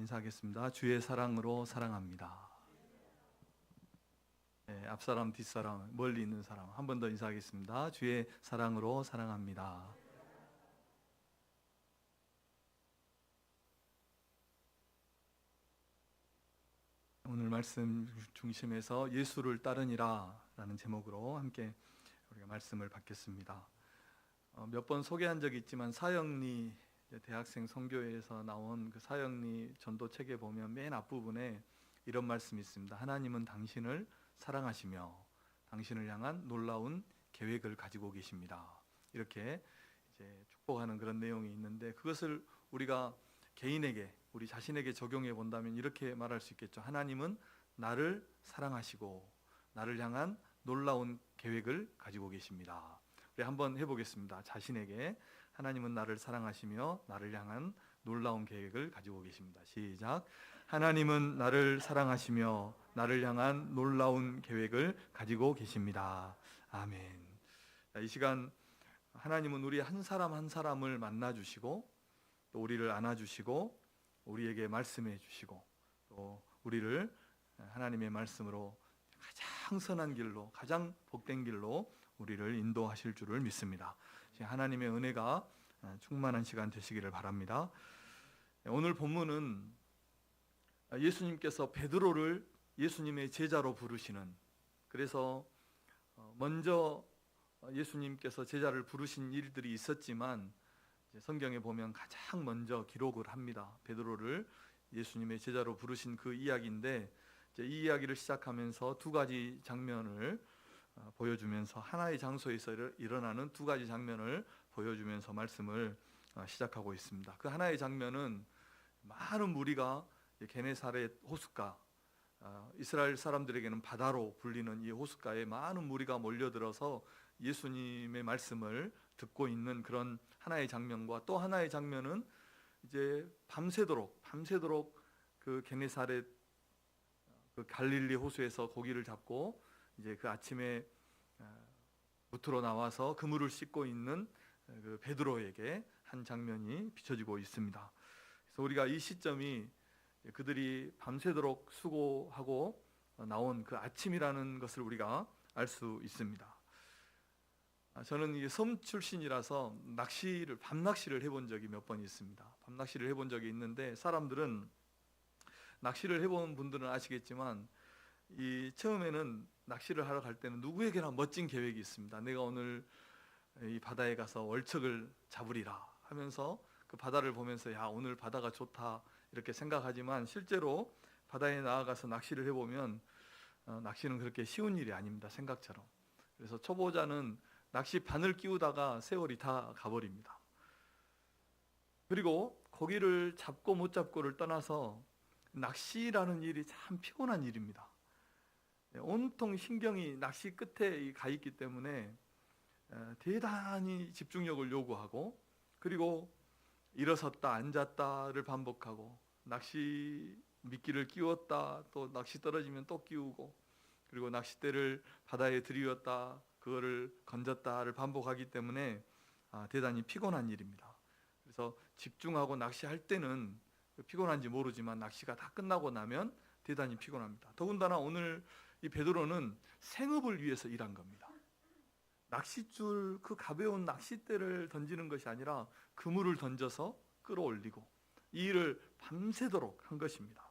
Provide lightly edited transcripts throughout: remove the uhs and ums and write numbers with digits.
인사하겠습니다. 주의 사랑으로 사랑합니다. 네, 앞사람 뒷사람 멀리 있는 사람 한 번 더 인사하겠습니다. 주의 사랑으로 사랑합니다. 오늘 말씀 중심에서 예수를 따르니라 라는 제목으로 함께 우리가 말씀을 받겠습니다. 몇 번 소개한 적이 있지만 사형리 대학생 선교회에서 나온 그 사형리 전도책에 보면 맨 앞부분에 이런 말씀이 있습니다. 하나님은 당신을 사랑하시며 당신을 향한 놀라운 계획을 가지고 계십니다. 이렇게 이제 축복하는 그런 내용이 있는데, 그것을 우리가 개인에게, 우리 자신에게 적용해 본다면 이렇게 말할 수 있겠죠. 하나님은 나를 사랑하시고 나를 향한 놀라운 계획을 가지고 계십니다. 우리 한번 해보겠습니다. 자신에게 하나님은 나를 사랑하시며 나를 향한 놀라운 계획을 가지고 계십니다. 시작. 하나님은 나를 사랑하시며 나를 향한 놀라운 계획을 가지고 계십니다. 아멘. 이 시간 하나님은 우리 한 사람 한 사람을 만나 주시고 또 우리를 안아 주시고 우리에게 말씀해 주시고 또 우리를 하나님의 말씀으로 가장 선한 길로, 가장 복된 길로 우리를 인도하실 줄을 믿습니다. 하나님의 은혜가 충만한 시간 되시기를 바랍니다. 오늘 본문은 예수님께서 베드로를 예수님의 제자로 부르시는, 그래서 먼저 예수님께서 제자를 부르신 일들이 있었지만 성경에 보면 가장 먼저 기록을 합니다. 베드로를 예수님의 제자로 부르신 그 이야기인데, 이 이야기를 시작하면서 두 가지 장면을 보여주면서 하나의 장소에서 일어나는 두 가지 장면을 보여주면서 말씀을 시작하고 있습니다. 그 하나의 장면은 많은 무리가 게네사렛 호숫가, 이스라엘 사람들에게는 바다로 불리는 이 호숫가에 많은 무리가 몰려들어서 예수님의 말씀을 듣고 있는 그런 하나의 장면과, 또 하나의 장면은 이제 밤새도록 그 게네사렛 그 갈릴리 호수에서 고기를 잡고 이제 그 아침에 무트로 나와서 그물을 씻고 있는 그 베드로에게 한 장면이 비춰지고 있습니다. 그래서 우리가 이 시점이 그들이 밤새도록 수고하고 나온 그 아침이라는 것을 우리가 알 수 있습니다. 저는 이 섬 출신이라서 밤낚시를 해본 적이 몇 번 있습니다. 밤낚시를 해본 적이 있는데, 사람들은 낚시를 해본 분들은 아시겠지만 이 처음에는 낚시를 하러 갈 때는 누구에게나 멋진 계획이 있습니다. 내가 오늘 이 바다에 가서 월척을 잡으리라 하면서 그 바다를 보면서 야, 오늘 바다가 좋다 이렇게 생각하지만 실제로 바다에 나아가서 낚시를 해보면 낚시는 그렇게 쉬운 일이 아닙니다. 생각처럼. 그래서 초보자는 낚시 바늘 끼우다가 세월이 다 가버립니다. 그리고 고기를 잡고 못 잡고를 떠나서 낚시라는 일이 참 피곤한 일입니다. 온통 신경이 낚시 끝에 가 있기 때문에 대단히 집중력을 요구하고, 그리고 일어섰다 앉았다를 반복하고, 낚시 미끼를 끼웠다 또 낚시 떨어지면 또 끼우고, 그리고 낚싯대를 바다에 들이웠다 그거를 건졌다를 반복하기 때문에 대단히 피곤한 일입니다. 그래서 집중하고 낚시할 때는 피곤한지 모르지만 낚시가 다 끝나고 나면 대단히 피곤합니다. 더군다나 오늘 이 베드로는 생업을 위해서 일한 겁니다. 낚싯줄, 그 가벼운 낚싯대를 던지는 것이 아니라 그물을 던져서 끌어올리고 이 일을 밤새도록 한 것입니다.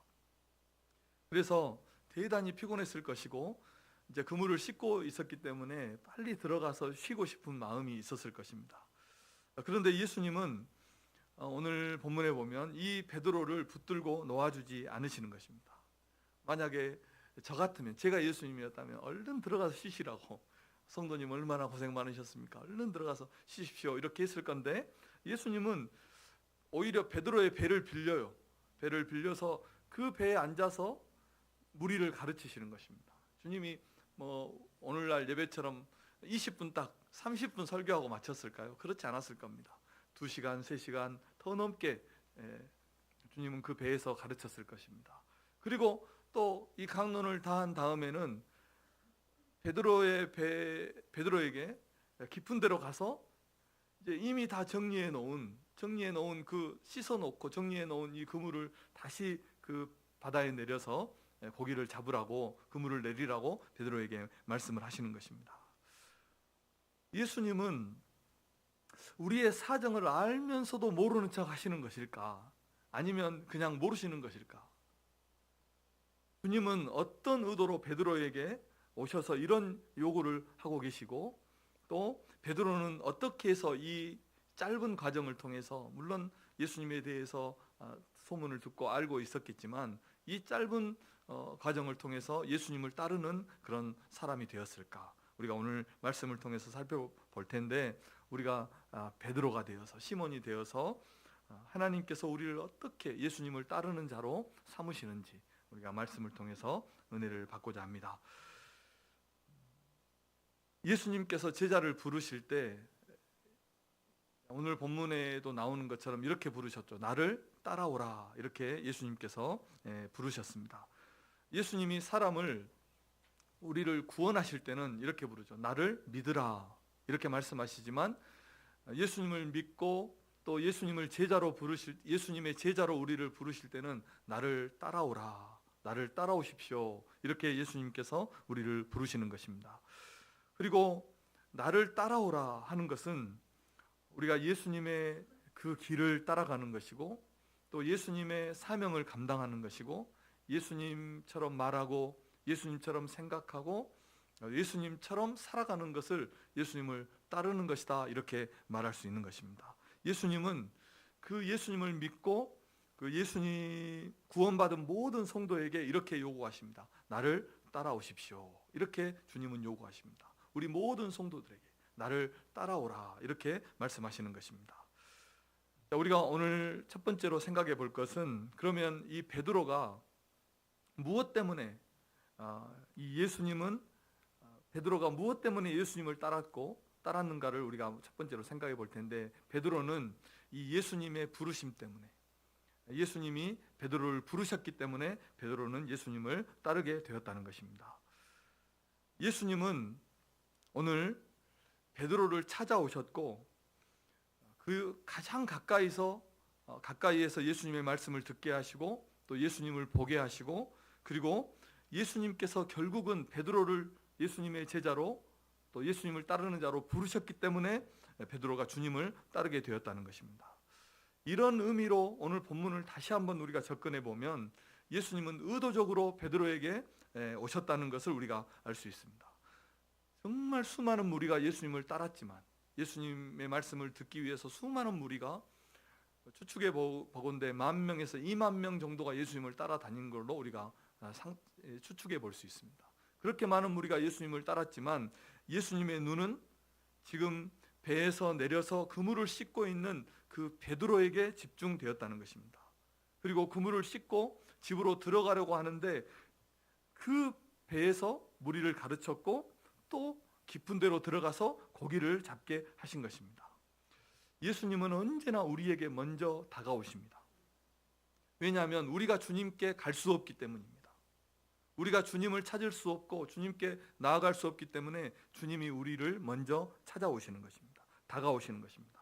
그래서 대단히 피곤했을 것이고 이제 그물을 씻고 있었기 때문에 빨리 들어가서 쉬고 싶은 마음이 있었을 것입니다. 그런데 예수님은 오늘 본문에 보면 이 베드로를 붙들고 놓아주지 않으시는 것입니다. 만약에 저 같으면, 제가 예수님이었다면 얼른 들어가서 쉬시라고, 성도님 얼마나 고생 많으셨습니까? 얼른 들어가서 쉬십시오 이렇게 했을 건데, 예수님은 오히려 베드로의 배를 빌려요. 배를 빌려서 그 배에 앉아서 무리를 가르치시는 것입니다. 주님이 오늘날 예배처럼 20분 딱 30분 설교하고 마쳤을까요? 그렇지 않았을 겁니다. 2시간, 3시간 더 넘게 주님은 그 배에서 가르쳤을 것입니다. 그리고 또 이 강론을 다 한 다음에는 베드로에게 깊은 데로 가서 이제 이미 다 정리해 놓은 정리해 놓은 씻어놓고 정리해 놓은 이 그물을 다시 그 바다에 내려서 고기를 잡으라고, 그물을 내리라고 베드로에게 말씀을 하시는 것입니다. 예수님은 우리의 사정을 알면서도 모르는 척 하시는 것일까? 아니면 그냥 모르시는 것일까? 주님은 어떤 의도로 베드로에게 오셔서 이런 요구를 하고 계시고, 또 베드로는 어떻게 해서 이 짧은 과정을 통해서, 물론 예수님에 대해서 소문을 듣고 알고 있었겠지만 이 짧은 과정을 통해서 예수님을 따르는 그런 사람이 되었을까? 우리가 오늘 말씀을 통해서 살펴볼 텐데, 우리가 베드로가 되어서, 시몬이 되어서 하나님께서 우리를 어떻게 예수님을 따르는 자로 삼으시는지 우리가 말씀을 통해서 은혜를 받고자 합니다. 예수님께서 제자를 부르실 때 오늘 본문에도 나오는 것처럼 이렇게 부르셨죠. 나를 따라오라, 이렇게 예수님께서 부르셨습니다. 예수님이 사람을, 우리를 구원하실 때는 이렇게 부르죠. 나를 믿으라, 이렇게 말씀하시지만 예수님을 믿고 또 예수님의 제자로 우리를 부르실 때는 나를 따라오라, 나를 따라오십시오, 이렇게 예수님께서 우리를 부르시는 것입니다. 그리고 나를 따라오라 하는 것은 우리가 예수님의 그 길을 따라가는 것이고, 또 예수님의 사명을 감당하는 것이고, 예수님처럼 말하고 예수님처럼 생각하고 예수님처럼 살아가는 것을 예수님을 따르는 것이다, 이렇게 말할 수 있는 것입니다. 예수님은 그 예수님을 믿고 그 예수님 구원받은 모든 성도에게 이렇게 요구하십니다. 나를 따라오십시오, 이렇게 주님은 요구하십니다. 우리 모든 성도들에게 나를 따라오라, 이렇게 말씀하시는 것입니다. 우리가 오늘 첫 번째로 생각해 볼 것은, 그러면 이 베드로가 무엇 때문에 베드로가 무엇 때문에 예수님을 따랐는가를 우리가 첫 번째로 생각해 볼 텐데, 베드로는 이 예수님의 부르심 때문에, 예수님이 베드로를 부르셨기 때문에 베드로는 예수님을 따르게 되었다는 것입니다. 예수님은 오늘 베드로를 찾아오셨고, 그 가장 가까이에서 예수님의 말씀을 듣게 하시고, 또 예수님을 보게 하시고, 그리고 예수님께서 결국은 베드로를 예수님의 제자로, 또 예수님을 따르는 자로 부르셨기 때문에 베드로가 주님을 따르게 되었다는 것입니다. 이런 의미로 오늘 본문을 다시 한번 우리가 접근해 보면, 예수님은 의도적으로 베드로에게 오셨다는 것을 우리가 알 수 있습니다. 정말 수많은 무리가 예수님을 따랐지만, 예수님의 말씀을 듣기 위해서 수많은 무리가, 추측해 보건대 10,000명에서 20,000명 정도가 예수님을 따라다닌 걸로 우리가 추측해 볼 수 있습니다. 그렇게 많은 무리가 예수님을 따랐지만 예수님의 눈은 지금 배에서 내려서 그물을 씻고 있는 그 베드로에게 집중되었다는 것입니다. 그리고 그물을 씻고 집으로 들어가려고 하는데 그 배에서 무리를 가르쳤고, 또 깊은 데로 들어가서 고기를 잡게 하신 것입니다. 예수님은 언제나 우리에게 먼저 다가오십니다. 왜냐하면 우리가 주님께 갈 수 없기 때문입니다. 우리가 주님을 찾을 수 없고 주님께 나아갈 수 없기 때문에 주님이 우리를 먼저 찾아오시는 것입니다. 다가오시는 것입니다.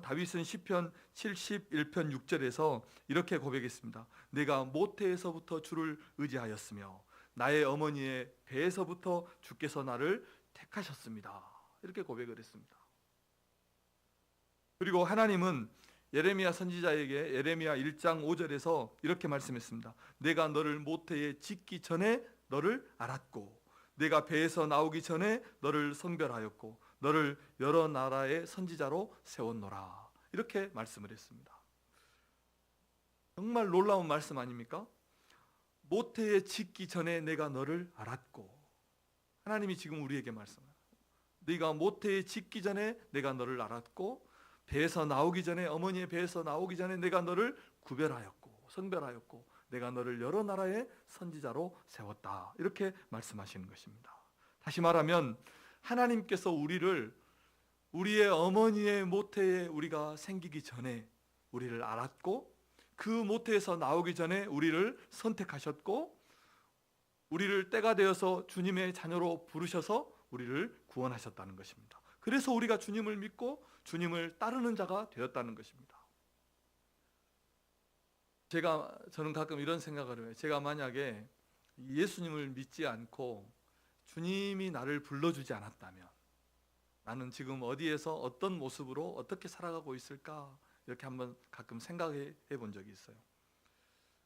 다윗은 시편 71편 6절에서 이렇게 고백했습니다. 내가 모태에서부터 주를 의지하였으며 나의 어머니의 배에서부터 주께서 나를 택하셨습니다, 이렇게 고백을 했습니다. 그리고 하나님은 예레미야 선지자에게 예레미야 1장 5절에서 이렇게 말씀했습니다. 내가 너를 모태에 짓기 전에 너를 알았고, 내가 배에서 나오기 전에 너를 성별하였고, 너를 여러 나라의 선지자로 세웠노라, 이렇게 말씀을 했습니다. 정말 놀라운 말씀 아닙니까? 모태에 짓기 전에 내가 너를 알았고, 하나님이 지금 우리에게 말씀합니다. 네가 모태에 짓기 전에 내가 너를 알았고, 배에서 나오기 전에, 어머니의 배에서 나오기 전에 내가 너를 구별하였고 성별하였고, 내가 너를 여러 나라의 선지자로 세웠다, 이렇게 말씀하시는 것입니다. 다시 말하면 하나님께서 우리의 어머니의 모태에 우리가 생기기 전에 우리를 알았고, 그 모태에서 나오기 전에 우리를 선택하셨고, 우리를 때가 되어서 주님의 자녀로 부르셔서 우리를 구원하셨다는 것입니다. 그래서 우리가 주님을 믿고 주님을 따르는 자가 되었다는 것입니다. 저는 가끔 이런 생각을 해요. 제가 만약에 예수님을 믿지 않고 주님이 나를 불러주지 않았다면 나는 지금 어디에서 어떤 모습으로 어떻게 살아가고 있을까? 이렇게 한번 가끔 생각해 본 적이 있어요.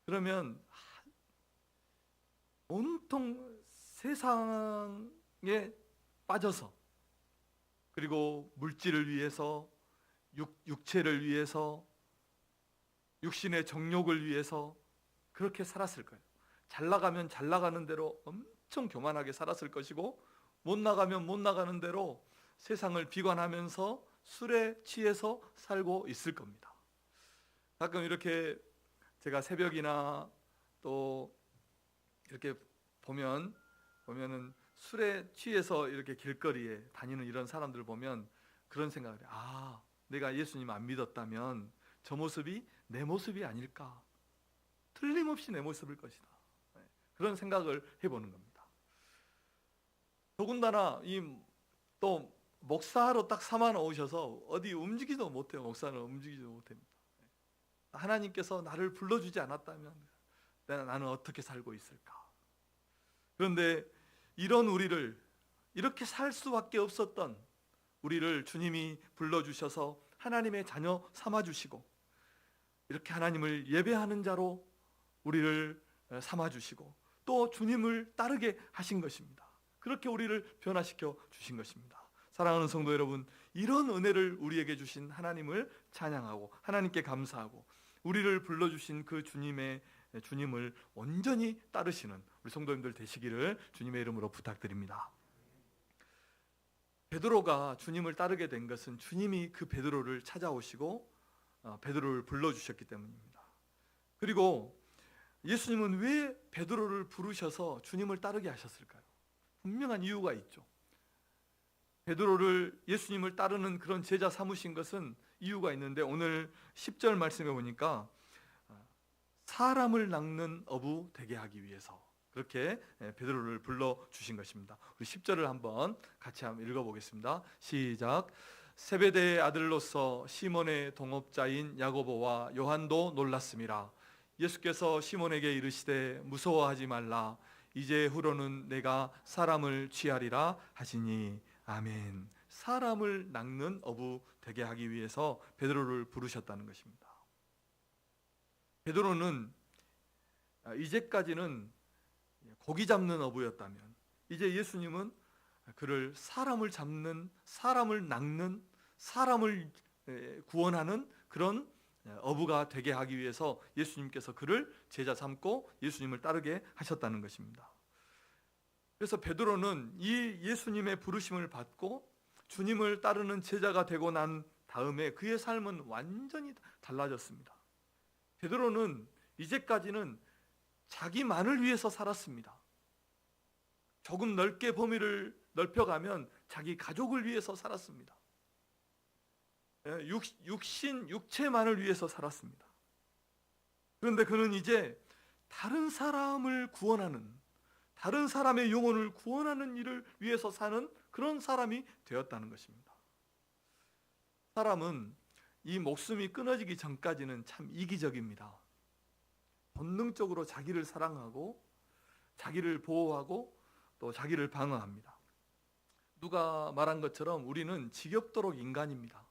그러면 온통 세상에 빠져서, 그리고 물질을 위해서, 육체를 위해서, 육신의 정욕을 위해서 그렇게 살았을 거예요. 잘 나가면 잘 나가는 대로 엄청 교만하게 살았을 것이고, 못 나가면 못 나가는 대로 세상을 비관하면서 술에 취해서 살고 있을 겁니다. 가끔 이렇게 제가 새벽이나 또 이렇게 보면은 술에 취해서 이렇게 길거리에 다니는 이런 사람들 보면 그런 생각을 해요. 아, 내가 예수님 안 믿었다면 저 모습이 내 모습이 아닐까? 틀림없이 내 모습일 것이다. 그런 생각을 해보는 겁니다. 더군다나 또 목사로 딱 삼아 놓으셔서 어디 움직이지도 못해요. 목사는 움직이지도 못합니다. 하나님께서 나를 불러주지 않았다면 나는 어떻게 살고 있을까? 그런데 이런 우리를, 이렇게 살 수밖에 없었던 우리를 주님이 불러주셔서 하나님의 자녀 삼아주시고, 이렇게 하나님을 예배하는 자로 우리를 삼아주시고, 또 주님을 따르게 하신 것입니다. 그렇게 우리를 변화시켜 주신 것입니다. 사랑하는 성도 여러분, 이런 은혜를 우리에게 주신 하나님을 찬양하고 하나님께 감사하고, 우리를 불러주신 그 주님을 온전히 따르시는 우리 성도님들 되시기를 주님의 이름으로 부탁드립니다. 베드로가 주님을 따르게 된 것은 주님이 그 베드로를 찾아오시고 베드로를 불러주셨기 때문입니다. 그리고 예수님은 왜 베드로를 부르셔서 주님을 따르게 하셨을까요? 분명한 이유가 있죠. 베드로를, 예수님을 따르는 그런 제자 삼으신 것은 이유가 있는데, 오늘 10절 말씀에 보니까 사람을 낚는 어부 되게 하기 위해서 그렇게 베드로를 불러주신 것입니다. 우리 10절을 한번 같이 한번 읽어보겠습니다. 시작. 세베대의 아들로서 시몬의 동업자인 야고보와 요한도 놀랐음이라. 예수께서 시몬에게 이르시되 무서워하지 말라. 이제 후로는 내가 사람을 취하리라 하시니. 아멘. 사람을 낚는 어부 되게 하기 위해서 베드로를 부르셨다는 것입니다. 베드로는 이제까지는 고기 잡는 어부였다면, 이제 예수님은 그를 사람을 잡는, 사람을 낚는, 사람을 구원하는 그런 어부가 되게 하기 위해서 예수님께서 그를 제자 삼고 예수님을 따르게 하셨다는 것입니다. 그래서 베드로는 이 예수님의 부르심을 받고 주님을 따르는 제자가 되고 난 다음에 그의 삶은 완전히 달라졌습니다. 베드로는 이제까지는 자기만을 위해서 살았습니다. 조금 넓게 범위를 넓혀가면 자기 가족을 위해서 살았습니다. 육체만을 위해서 살았습니다. 그런데 그는 이제 다른 사람을 구원하는, 다른 사람의 영혼을 구원하는 일을 위해서 사는 그런 사람이 되었다는 것입니다. 사람은 이 목숨이 끊어지기 전까지는 참 이기적입니다. 본능적으로 자기를 사랑하고 자기를 보호하고 또 자기를 방어합니다. 누가 말한 것처럼 우리는 지겹도록 인간입니다.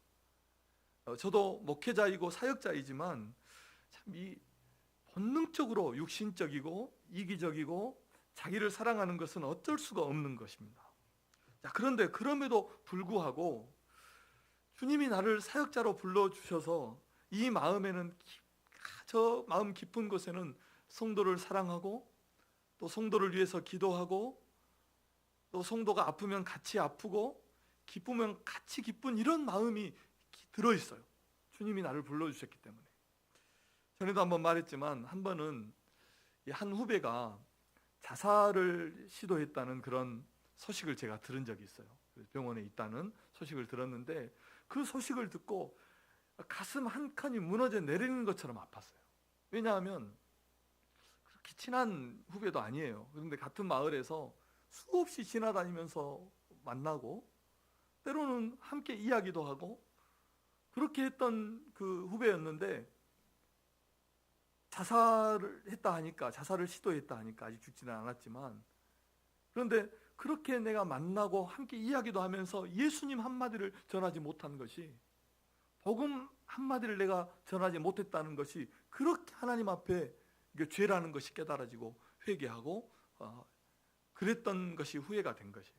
저도 목회자이고 사역자이지만 참 이 본능적으로 육신적이고 이기적이고 자기를 사랑하는 것은 어쩔 수가 없는 것입니다. 자, 그런데 그럼에도 불구하고 주님이 나를 사역자로 불러주셔서 이 마음에는, 저 마음 깊은 곳에는 성도를 사랑하고 또 성도를 위해서 기도하고 또 성도가 아프면 같이 아프고 기쁘면 같이 기쁜 이런 마음이 들어있어요. 주님이 나를 불러주셨기 때문에. 전에도 한번 말했지만 한 번은 한 후배가 자살을 시도했다는 그런 소식을 제가 들은 적이 있어요. 병원에 있다는 소식을 들었는데 그 소식을 듣고 가슴 한 칸이 무너져 내리는 것처럼 아팠어요. 왜냐하면 그렇게 친한 후배도 아니에요. 그런데 같은 마을에서 수없이 지나다니면서 만나고 때로는 함께 이야기도 하고 그렇게 했던 그 후배였는데 자살을 시도했다 하니까 아직 죽지는 않았지만, 그런데 그렇게 내가 만나고 함께 이야기도 하면서 예수님 한마디를 전하지 못한 것이, 복음 한마디를 내가 전하지 못했다는 것이 그렇게 하나님 앞에 이게 죄라는 것이 깨달아지고 회개하고 그랬던 것이 후회가 된 것이에요.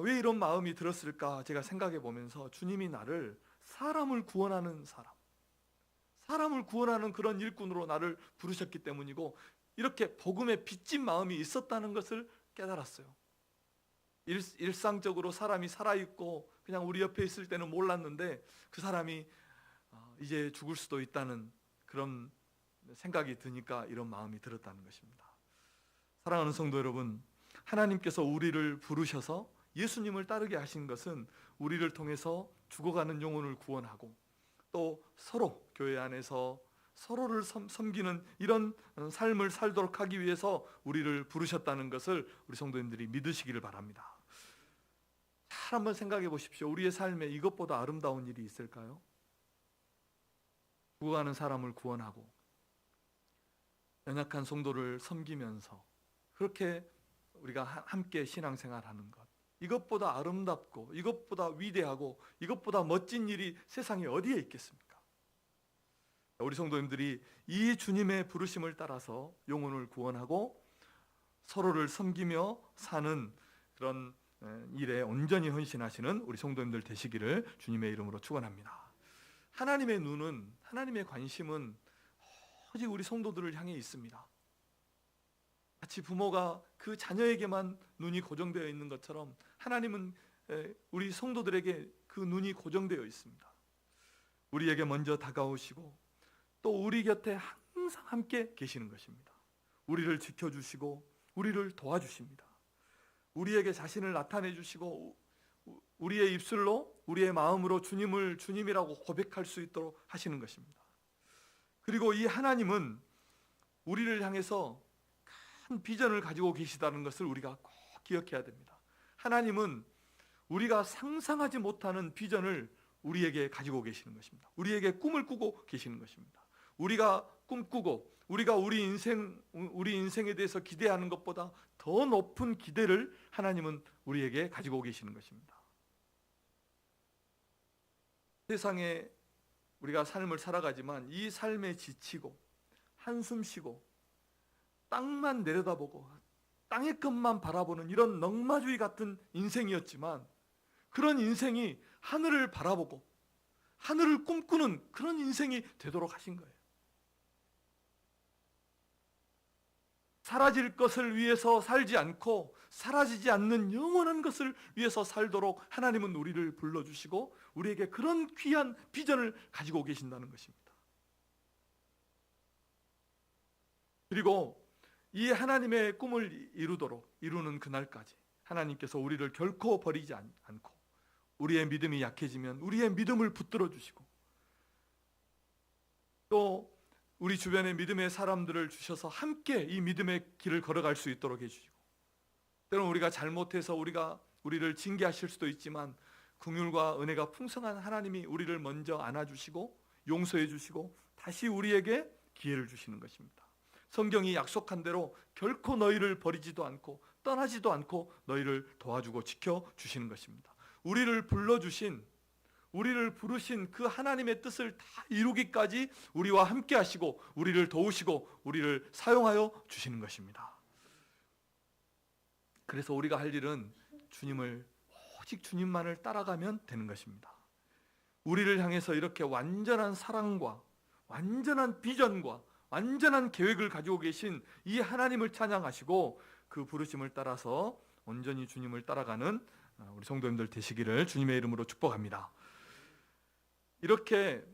왜 이런 마음이 들었을까 제가 생각해 보면서, 주님이 나를 사람을 구원하는 사람을 구원하는 그런 일꾼으로 나를 부르셨기 때문이고, 이렇게 복음에 빚진 마음이 있었다는 것을 깨달았어요. 일상적으로 사람이 살아있고 그냥 우리 옆에 있을 때는 몰랐는데 그 사람이 이제 죽을 수도 있다는 그런 생각이 드니까 이런 마음이 들었다는 것입니다. 사랑하는 성도 여러분, 하나님께서 우리를 부르셔서 예수님을 따르게 하신 것은 우리를 통해서 죽어가는 영혼을 구원하고 또 서로 교회 안에서 서로를 섬기는 이런 삶을 살도록 하기 위해서 우리를 부르셨다는 것을 우리 성도님들이 믿으시기를 바랍니다. 잘 한번 생각해 보십시오. 우리의 삶에 이것보다 아름다운 일이 있을까요? 죽어가는 사람을 구원하고 연약한 성도를 섬기면서 그렇게 우리가 함께 신앙생활하는 것, 이것보다 아름답고 이것보다 위대하고 이것보다 멋진 일이 세상에 어디에 있겠습니까? 우리 성도님들이 이 주님의 부르심을 따라서 영혼을 구원하고 서로를 섬기며 사는 그런 일에 온전히 헌신하시는 우리 성도님들 되시기를 주님의 이름으로 축원합니다. 하나님의 눈은, 하나님의 관심은 오직 우리 성도들을 향해 있습니다. 마치 부모가 그 자녀에게만 눈이 고정되어 있는 것처럼 하나님은 우리 성도들에게 그 눈이 고정되어 있습니다. 우리에게 먼저 다가오시고 또 우리 곁에 항상 함께 계시는 것입니다. 우리를 지켜주시고 우리를 도와주십니다. 우리에게 자신을 나타내 주시고 우리의 입술로, 우리의 마음으로 주님을 주님이라고 고백할 수 있도록 하시는 것입니다. 그리고 이 하나님은 우리를 향해서 큰 비전을 가지고 계시다는 것을 우리가 꼭 기억해야 됩니다. 하나님은 우리가 상상하지 못하는 비전을 우리에게 가지고 계시는 것입니다. 우리에게 꿈을 꾸고 계시는 것입니다. 우리가 꿈꾸고 우리가 우리 인생에 대해서 기대하는 것보다 더 높은 기대를 하나님은 우리에게 가지고 계시는 것입니다. 세상에 우리가 삶을 살아가지만 이 삶에 지치고 한숨 쉬고 땅만 내려다보고 땅의 것만 바라보는 이런 넝마주의 같은 인생이었지만, 그런 인생이 하늘을 바라보고 하늘을 꿈꾸는 그런 인생이 되도록 하신 거예요. 사라질 것을 위해서 살지 않고 사라지지 않는 영원한 것을 위해서 살도록 하나님은 우리를 불러주시고 우리에게 그런 귀한 비전을 가지고 계신다는 것입니다. 그리고 이 하나님의 꿈을 이루는 그날까지 하나님께서 우리를 결코 버리지 않고, 우리의 믿음이 약해지면 우리의 믿음을 붙들어 주시고 또 우리 주변에 믿음의 사람들을 주셔서 함께 이 믿음의 길을 걸어갈 수 있도록 해주시고, 때로는 우리가 잘못해서 우리를 징계하실 수도 있지만 긍휼과 은혜가 풍성한 하나님이 우리를 먼저 안아주시고 용서해 주시고 다시 우리에게 기회를 주시는 것입니다. 성경이 약속한 대로 결코 너희를 버리지도 않고 떠나지도 않고 너희를 도와주고 지켜주시는 것입니다. 우리를 부르신 그 하나님의 뜻을 다 이루기까지 우리와 함께 하시고 우리를 도우시고 우리를 사용하여 주시는 것입니다. 그래서 우리가 할 일은 오직 주님만을 따라가면 되는 것입니다. 우리를 향해서 이렇게 완전한 사랑과 완전한 비전과 완전한 계획을 가지고 계신 이 하나님을 찬양하시고 그 부르심을 따라서 온전히 주님을 따라가는 우리 성도님들 되시기를 주님의 이름으로 축복합니다. 이렇게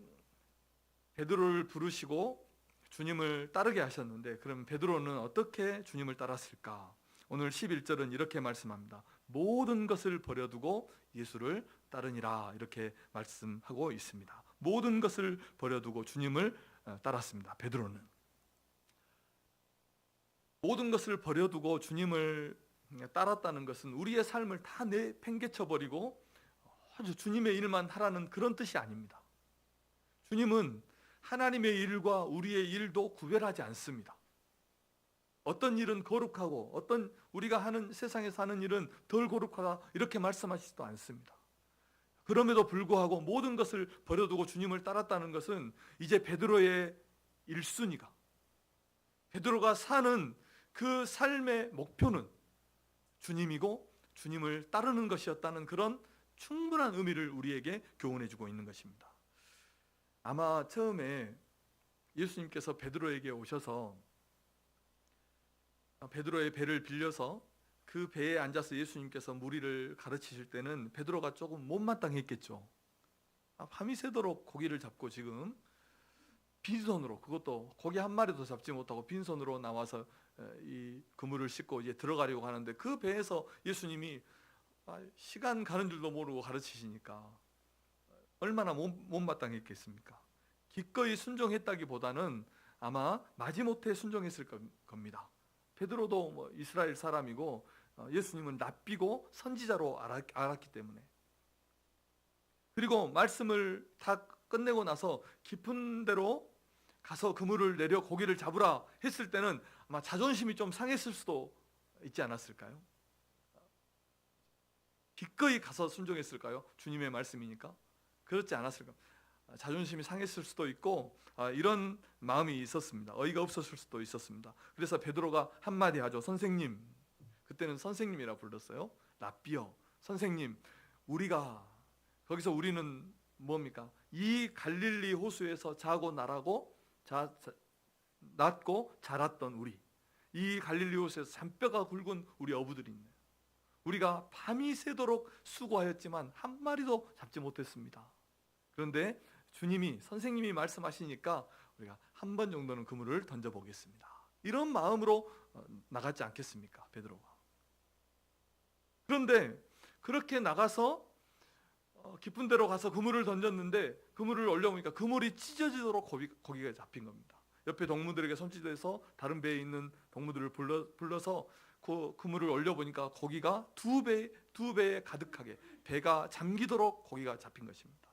베드로를 부르시고 주님을 따르게 하셨는데, 그럼 베드로는 어떻게 주님을 따랐을까? 오늘 11절은 이렇게 말씀합니다. 모든 것을 버려두고 예수를 따르니라, 이렇게 말씀하고 있습니다. 모든 것을 버려두고 주님을 따랐습니다. 베드로는 모든 것을 버려두고 주님을 따랐다는 것은 우리의 삶을 다 내팽개쳐 버리고 아주 주님의 일만 하라는 그런 뜻이 아닙니다. 주님은 하나님의 일과 우리의 일도 구별하지 않습니다. 어떤 일은 거룩하고 어떤 우리가 하는 세상에서 하는 일은 덜 거룩하다 이렇게 말씀하시지도 않습니다. 그럼에도 불구하고 모든 것을 버려두고 주님을 따랐다는 것은 이제 베드로의 1순위가, 베드로가 사는 그 삶의 목표는 주님이고 주님을 따르는 것이었다는 그런 충분한 의미를 우리에게 교훈해 주고 있는 것입니다. 아마 처음에 예수님께서 베드로에게 오셔서 베드로의 배를 빌려서 그 배에 앉아서 예수님께서 무리를 가르치실 때는 베드로가 조금 못마땅했겠죠. 밤이 새도록 고기를 잡고 지금 빈손으로, 그것도 고기 한 마리도 잡지 못하고 빈손으로 나와서 이 그물을 싣고 이제 들어가려고 하는데 그 배에서 예수님이 시간 가는 줄도 모르고 가르치시니까 얼마나 못마땅했겠습니까? 기꺼이 순종했다기보다는 아마 마지못해 순종했을 겁니다. 베드로도 뭐 이스라엘 사람이고 예수님은 랍비고 선지자로 알았기 때문에, 그리고 말씀을 다 끝내고 나서 깊은 데로 가서 그물을 내려 고기를 잡으라 했을 때는 아마 자존심이 좀 상했을 수도 있지 않았을까요? 기꺼이 가서 순종했을까요? 주님의 말씀이니까. 그렇지 않았을까? 자존심이 상했을 수도 있고 이런 마음이 있었습니다. 어이가 없었을 수도 있었습니다. 그래서 베드로가 한마디 하죠. 선생님, 그때는 선생님이라 불렀어요. 랍비여, 선생님, 우리가 거기서 우리는 뭡니까? 이 갈릴리 호수에서 자고 낳고 자랐던 우리, 이 갈릴리 호수에서 잔뼈가 굵은 우리 어부들이 있네요. 우리가 밤이 새도록 수고하였지만 한 마리도 잡지 못했습니다. 그런데 주님이, 선생님이 말씀하시니까 우리가 한 번 정도는 그물을 던져보겠습니다. 이런 마음으로 나갔지 않겠습니까, 베드로가? 그런데 그렇게 나가서 깊은 데로 가서 그물을 던졌는데 그물을 올려보니까 그물이 찢어지도록 고기가 잡힌 겁니다. 옆에 동무들에게 손짓해서 다른 배에 있는 동무들을 불러서 그 그물을 올려보니까 고기가 두 배에 가득하게 배가 잠기도록 고기가 잡힌 것입니다.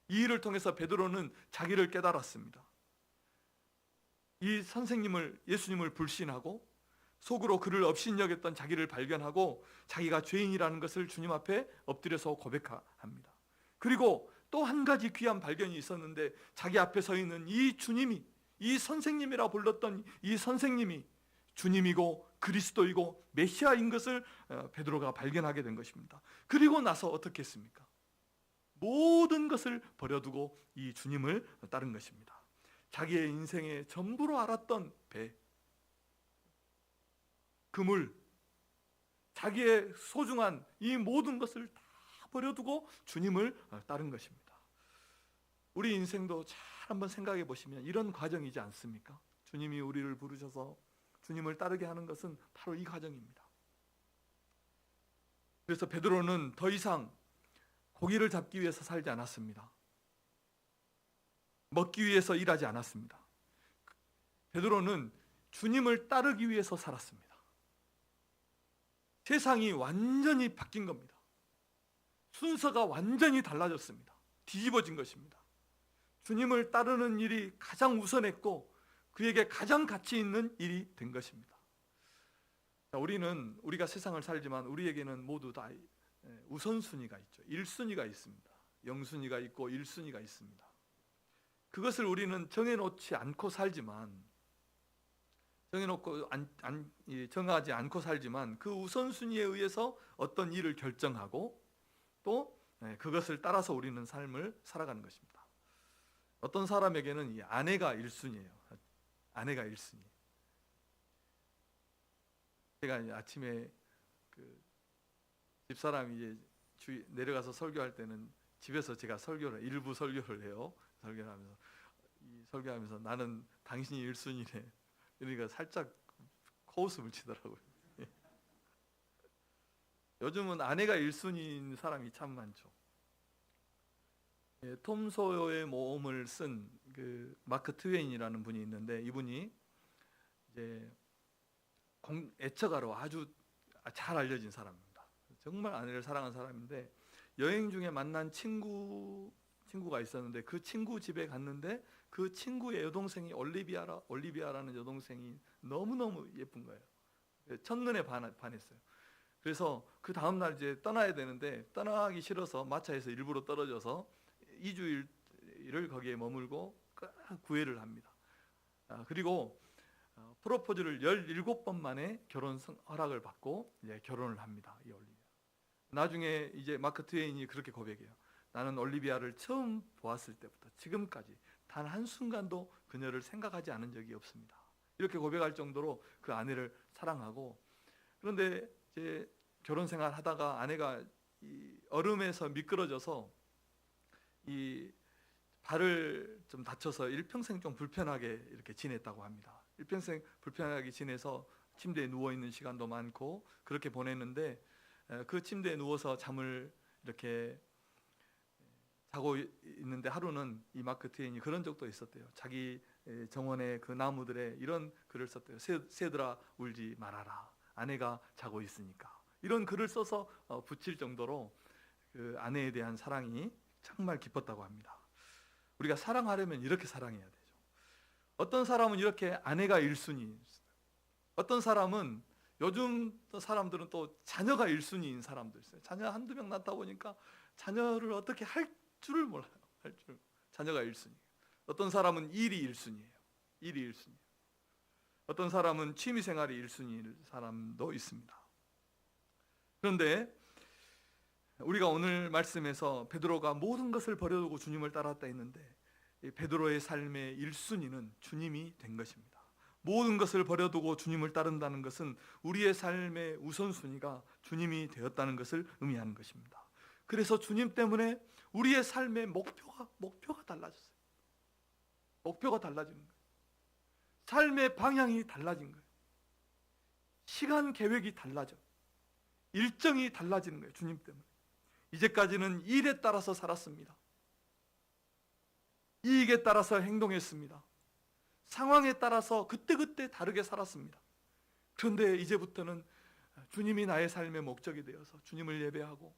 이 일을 통해서 베드로는 자기를 깨달았습니다. 이 선생님을, 예수님을 불신하고 속으로 그를 업신여겼던 자기를 발견하고 자기가 죄인이라는 것을 주님 앞에 엎드려서 고백합니다. 그리고 또 한 가지 귀한 발견이 있었는데, 자기 앞에 서 있는 이 주님이, 이 선생님이라 불렀던 이 선생님이 주님이고 그리스도이고 메시아인 것을 베드로가 발견하게 된 것입니다. 그리고 나서 어떻게 했습니까? 모든 것을 버려두고 이 주님을 따른 것입니다. 자기의 인생의 전부로 알았던 배, 그물, 자기의 소중한 이 모든 것을 다 버려두고 주님을 따른 것입니다. 우리 인생도 잘 한번 생각해 보시면 이런 과정이지 않습니까? 주님이 우리를 부르셔서 주님을 따르게 하는 것은 바로 이 과정입니다. 그래서 베드로는 더 이상 고기를 잡기 위해서 살지 않았습니다. 먹기 위해서 일하지 않았습니다. 베드로는 주님을 따르기 위해서 살았습니다. 세상이 완전히 바뀐 겁니다. 순서가 완전히 달라졌습니다. 뒤집어진 것입니다. 주님을 따르는 일이 가장 우선했고 그에게 가장 가치 있는 일이 된 것입니다. 우리가 세상을 살지만 우리에게는 모두 다 우선순위가 있죠. 1순위가 있습니다. 0순위가 있고 1순위가 있습니다. 그것을 우리는 정해놓지 않고 살지만, 정하지 않고 살지만 그 우선순위에 의해서 어떤 일을 결정하고 또 그것을 따라서 우리는 삶을 살아가는 것입니다. 어떤 사람에게는 이 아내가 1순위예요. 아내가 1순위. 제가 아침에 집사람이 이제 내려가서 설교할 때는 집에서 제가 일부 설교를 해요. 설교하면서 나는 당신이 1순위네. 그러니까 살짝 코웃음을 치더라고요. 요즘은 아내가 1순위인 사람이 참 많죠. 톰 소요의 모험을 쓴 그 마크 트웨인이라는 분이 있는데, 이분이 이제 애처가로 아주 잘 알려진 사람입니다. 정말 아내를 사랑한 사람인데 여행 중에 만난 친구가 있었는데 그 친구 집에 갔는데 그 친구의 여동생이 올리비아라는 여동생이 너무너무 예쁜 거예요. 첫눈에 반했어요. 그래서 그 다음날 이제 떠나야 되는데 떠나기 싫어서 마차에서 일부러 떨어져서 2주일을 거기에 머물고 구애를 합니다. 그리고 프로포즈를 17번 만에 결혼 허락을 받고 이제 결혼을 합니다. 이 올리비아. 나중에 이제 마크 트웨인이 그렇게 고백해요. 나는 올리비아를 처음 보았을 때부터 지금까지 단 한순간도 그녀를 생각하지 않은 적이 없습니다. 이렇게 고백할 정도로 그 아내를 사랑하고, 그런데 이제 결혼 생활 하다가 아내가 이 얼음에서 미끄러져서 이 발을 좀 다쳐서 일평생 좀 불편하게 이렇게 지냈다고 합니다. 일평생 불편하게 지내서 침대에 누워 있는 시간도 많고 그렇게 보냈는데, 그 침대에 누워서 잠을 이렇게 자고 있는데 하루는 이 마크 트웨인이 그런 적도 있었대요. 자기 정원의 그 나무들에 이런 글을 썼대요. 새들아 울지 말아라, 아내가 자고 있으니까. 이런 글을 써서 붙일 정도로 그 아내에 대한 사랑이 정말 깊었다고 합니다. 우리가 사랑하려면 이렇게 사랑해야 되죠. 어떤 사람은 이렇게 아내가 1순위, 어떤 사람은 요즘 사람들은 또 자녀가 1순위인 사람도 있어요. 자녀 한두 명 낳다 보니까 자녀를 어떻게 할 줄을 몰라요. 자녀가 1순위. 어떤 사람은 일이 1순위예요. 일이 1순위. 어떤 사람은 취미생활이 1순위일 사람도 있습니다. 그런데 우리가 오늘 말씀에서 베드로가 모든 것을 버려두고 주님을 따랐다 했는데, 베드로의 삶의 1순위는 주님이 된 것입니다. 모든 것을 버려두고 주님을 따른다는 것은 우리의 삶의 우선순위가 주님이 되었다는 것을 의미하는 것입니다. 그래서 주님 때문에 우리의 삶의 목표가 달라졌어요. 목표가 달라진 거예요. 삶의 방향이 달라진 거예요. 시간 계획이 달라져. 일정이 달라지는 거예요. 주님 때문에. 이제까지는 일에 따라서 살았습니다. 이익에 따라서 행동했습니다. 상황에 따라서 그때그때 다르게 살았습니다. 그런데 이제부터는 주님이 나의 삶의 목적이 되어서 주님을 예배하고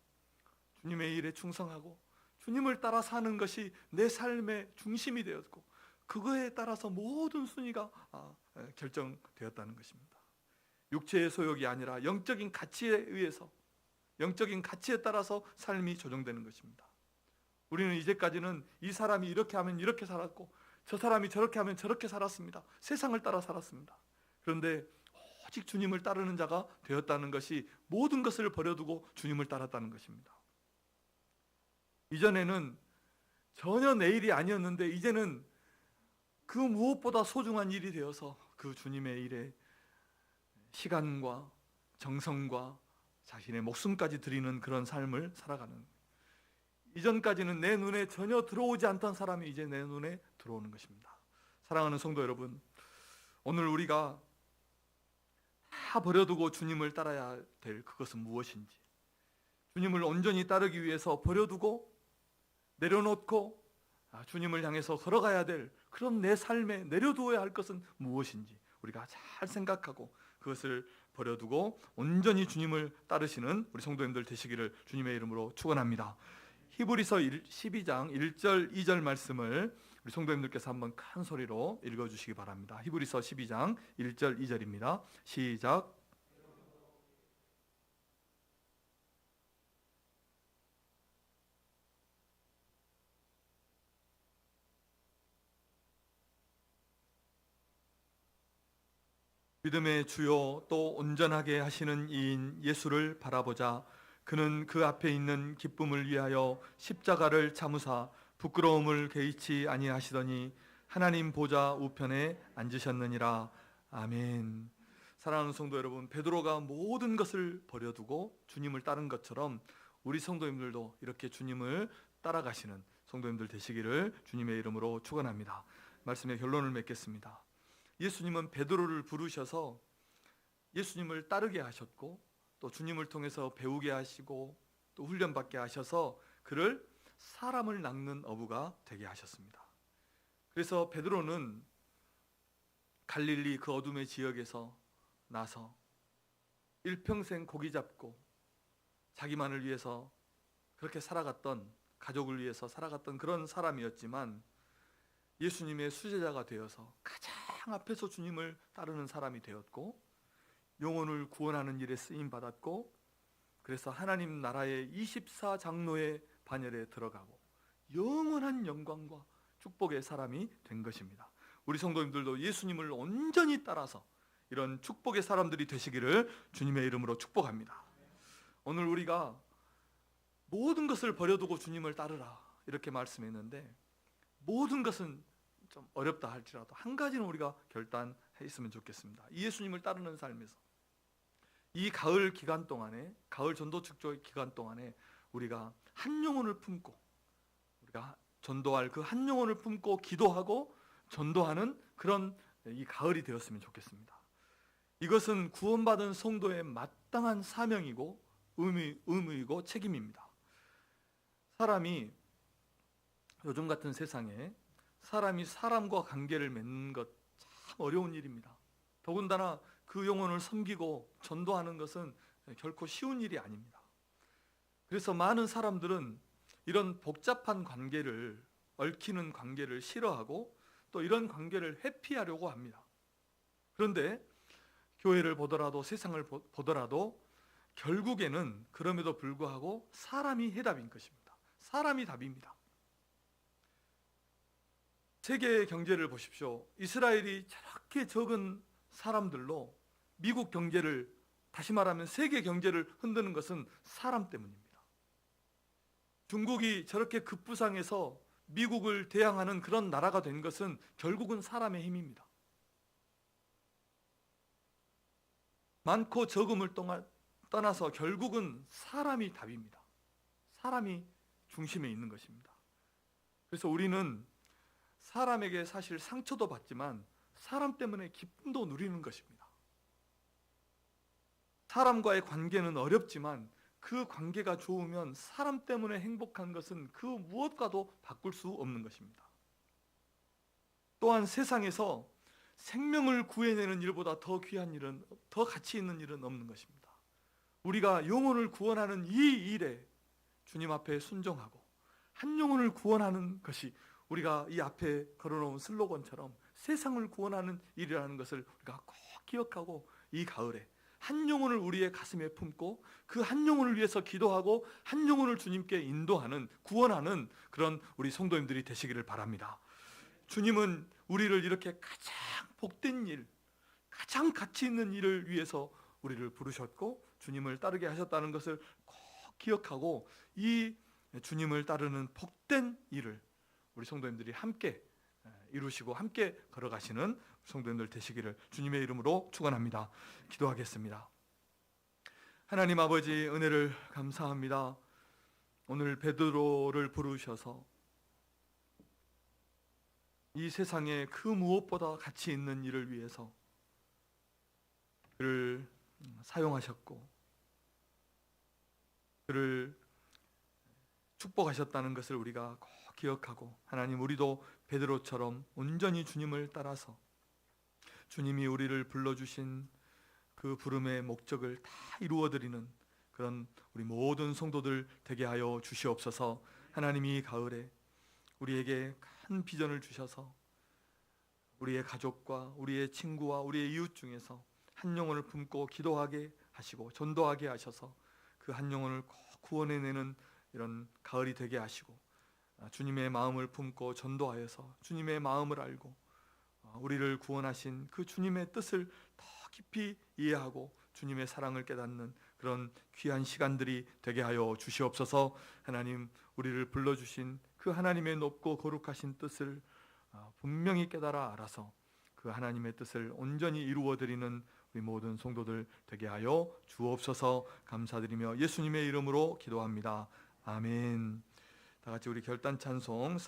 주님의 일에 충성하고 주님을 따라 사는 것이 내 삶의 중심이 되었고, 그거에 따라서 모든 순위가 결정되었다는 것입니다. 육체의 소욕이 아니라 영적인 가치에 의해서, 영적인 가치에 따라서 삶이 조정되는 것입니다. 우리는 이제까지는 이 사람이 이렇게 하면 이렇게 살았고 저 사람이 저렇게 하면 저렇게 살았습니다. 세상을 따라 살았습니다. 그런데 오직 주님을 따르는 자가 되었다는 것이 모든 것을 버려두고 주님을 따랐다는 것입니다. 이전에는 전혀 내 일이 아니었는데 이제는 그 무엇보다 소중한 일이 되어서 그 주님의 일에 시간과 정성과 자신의 목숨까지 드리는 그런 삶을 살아가는, 이전까지는 내 눈에 전혀 들어오지 않던 사람이 이제 내 눈에 들어오는 것입니다. 사랑하는 성도 여러분, 오늘 우리가 다 버려두고 주님을 따라야 될 그것은 무엇인지, 주님을 온전히 따르기 위해서 버려두고 내려놓고 주님을 향해서 걸어가야 될 그런 내 삶에 내려두어야 할 것은 무엇인지 우리가 잘 생각하고 그것을 버려두고 온전히 주님을 따르시는 우리 성도님들 되시기를 주님의 이름으로 축원합니다. 히브리서 12장 1절 2절 말씀을 우리 성도님들께서 한번 큰 소리로 읽어주시기 바랍니다. 히브리서 12장 1절 2절입니다. 시작. 믿음의 주요 또 온전하게 하시는 이인 예수를 바라보자. 그는 그 앞에 있는 기쁨을 위하여 십자가를 참으사 부끄러움을 개의치 아니하시더니 하나님 보좌 우편에 앉으셨느니라. 아멘. 사랑하는 성도 여러분, 베드로가 모든 것을 버려두고 주님을 따른 것처럼 우리 성도님들도 이렇게 주님을 따라가시는 성도님들 되시기를 주님의 이름으로 축원합니다. 말씀의 결론을 맺겠습니다. 예수님은 베드로를 부르셔서 예수님을 따르게 하셨고 또 주님을 통해서 배우게 하시고 또 훈련받게 하셔서 그를 사람을 낚는 어부가 되게 하셨습니다. 그래서 베드로는 갈릴리 그 어둠의 지역에서 나서 일평생 고기 잡고 자기만을 위해서 그렇게 살아갔던, 가족을 위해서 살아갔던 그런 사람이었지만 예수님의 수제자가 되어서 가장 앞에서 주님을 따르는 사람이 되었고 영혼을 구원하는 일에 쓰임 받았고, 그래서 하나님 나라의 24장로의 반열에 들어가고 영원한 영광과 축복의 사람이 된 것입니다. 우리 성도님들도 예수님을 온전히 따라서 이런 축복의 사람들이 되시기를 주님의 이름으로 축복합니다. 오늘 우리가 모든 것을 버려두고 주님을 따르라 이렇게 말씀했는데, 모든 것은 좀 어렵다 할지라도 한 가지는 우리가 결단해 있으면 좋겠습니다. 이 예수님을 따르는 삶에서 이 가을 기간 동안에, 가을 전도 축제 기간 동안에 우리가 한 영혼을 품고, 우리가 전도할 그 한 영혼을 품고 기도하고 전도하는 그런 이 가을이 되었으면 좋겠습니다. 이것은 구원받은 성도의 마땅한 사명이고 의무이고 책임입니다. 사람이, 요즘 같은 세상에 사람이 사람과 관계를 맺는 것 참 어려운 일입니다. 더군다나 그 영혼을 섬기고 전도하는 것은 결코 쉬운 일이 아닙니다. 그래서 많은 사람들은 이런 복잡한 관계를, 얽히는 관계를 싫어하고 또 이런 관계를 회피하려고 합니다. 그런데 교회를 보더라도 세상을 보더라도 결국에는 그럼에도 불구하고 사람이 해답인 것입니다. 사람이 답입니다. 세계의 경제를 보십시오. 이스라엘이 저렇게 적은 사람들로 미국 경제를, 다시 말하면 세계 경제를 흔드는 것은 사람 때문입니다. 중국이 저렇게 급부상해서 미국을 대항하는 그런 나라가 된 것은 결국은 사람의 힘입니다. 많고 적음을 떠나서 결국은 사람이 답입니다. 사람이 중심에 있는 것입니다. 그래서 우리는 사람에게 사실 상처도 받지만 사람 때문에 기쁨도 누리는 것입니다. 사람과의 관계는 어렵지만 그 관계가 좋으면 사람 때문에 행복한 것은 그 무엇과도 바꿀 수 없는 것입니다. 또한 세상에서 생명을 구해내는 일보다 더 귀한 일은, 더 가치 있는 일은 없는 것입니다. 우리가 영혼을 구원하는 이 일에 주님 앞에 순종하고 한 영혼을 구원하는 것이 우리가 이 앞에 걸어놓은 슬로건처럼 세상을 구원하는 일이라는 것을 우리가 꼭 기억하고 이 가을에 한 영혼을 우리의 가슴에 품고 그 한 영혼을 위해서 기도하고 한 영혼을 주님께 인도하는, 구원하는 그런 우리 성도님들이 되시기를 바랍니다. 주님은 우리를 이렇게 가장 복된 일, 가장 가치 있는 일을 위해서 우리를 부르셨고 주님을 따르게 하셨다는 것을 꼭 기억하고 이 주님을 따르는 복된 일을 우리 성도님들이 함께 이루시고 함께 걸어가시는 성도님들 되시기를 주님의 이름으로 축원합니다. 기도하겠습니다. 하나님 아버지, 은혜를 감사합니다. 오늘 베드로를 부르셔서 이 세상에 그 무엇보다 가치 있는 일을 위해서 그를 사용하셨고 그를 축복하셨다는 것을 우리가 꼭 기억하고, 하나님, 우리도 베드로처럼 온전히 주님을 따라서 주님이 우리를 불러주신 그 부름의 목적을 다 이루어드리는 그런 우리 모든 성도들 되게 하여 주시옵소서. 하나님이 가을에 우리에게 큰 비전을 주셔서 우리의 가족과 우리의 친구와 우리의 이웃 중에서 한 영혼을 품고 기도하게 하시고 전도하게 하셔서 그 한 영혼을 꼭 구원해내는 이런 가을이 되게 하시고, 주님의 마음을 품고 전도하여서 주님의 마음을 알고 우리를 구원하신 그 주님의 뜻을 더 깊이 이해하고 주님의 사랑을 깨닫는 그런 귀한 시간들이 되게 하여 주시옵소서. 하나님, 우리를 불러주신 그 하나님의 높고 거룩하신 뜻을 분명히 깨달아 알아서 그 하나님의 뜻을 온전히 이루어드리는 우리 모든 성도들 되게 하여 주옵소서. 감사드리며 예수님의 이름으로 기도합니다. 아멘. 다 같이 우리 결단 찬송